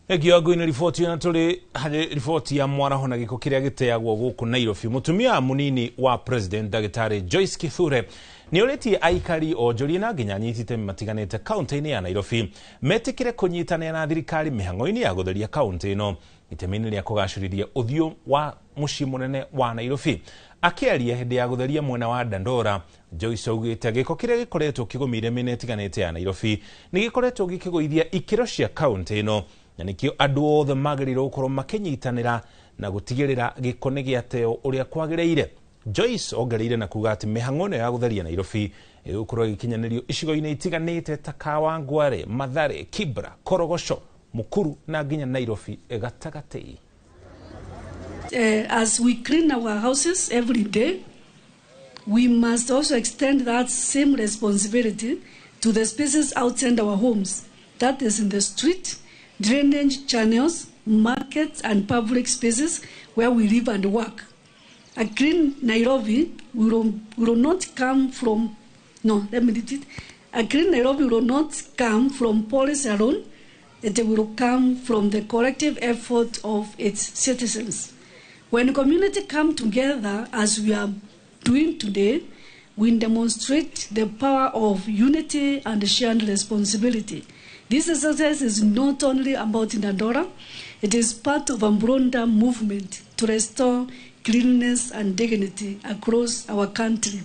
Egiago-inĩ riboti na tũrĩ harĩ riboti ya mwaraho na gĩko kĩrĩa gĩteagwo gũkũ Nairobi. Mũtumia mũnini wa President Dagĩtarĩ Joyce Kindiki nĩ ũrĩtie aikari onjoria na nginya anyitite matiganĩte kaunti-inĩ ya Nairobi metĩkĩre kũnyitanĩra na thirikari mĩhang'o-inĩ ya gũtheria kaunti ĩno itemi-inĩ rĩa kũgacĩrithia ũthiũ wa mũciĩ mũnene wa Nairobi. Akĩaria hĩndĩ ya gũtheria mwena wa Dandora, Joyce augĩte gĩko kĩrĩa gĩkoretwo kĩgũmĩire mĩena ĩtiganĩte ya Nairobi nĩ gĩkoretwo gĩkĩgũithia ikĩro cia kaunti ĩno, na nĩkĩo andũ othe magĩrĩirwo gũkorwo makĩnyitanĩra na gũtigĩrĩra gĩko nĩ gĩateo ũrĩa kwagĩrĩire. Joyce ongereire na kuga atĩ mĩhang'o ĩno ya gũtheria Nairobi ĩgũkorwo ĩgĩkinyanĩrio icigo-inĩ itiganĩte ta Kawangware, Mathare, Kibra, Korogoco, Mukuru na nginya Nairobi gatagatĩ. As we clean our houses every day, we must also extend that same responsibility to the spaces outside our homes, that is in the street, drainage channels, markets and public spaces where we live and work. A clean Nairobi will not come from, a clean Nairobi will not come from policy alone, it will come from the collective effort of its citizens. When community come together as we are doing today, we demonstrate the power of unity and shared responsibility. This exercise is not only about Dandora, it is part of a broader movement to restore cleanliness and dignity across our country.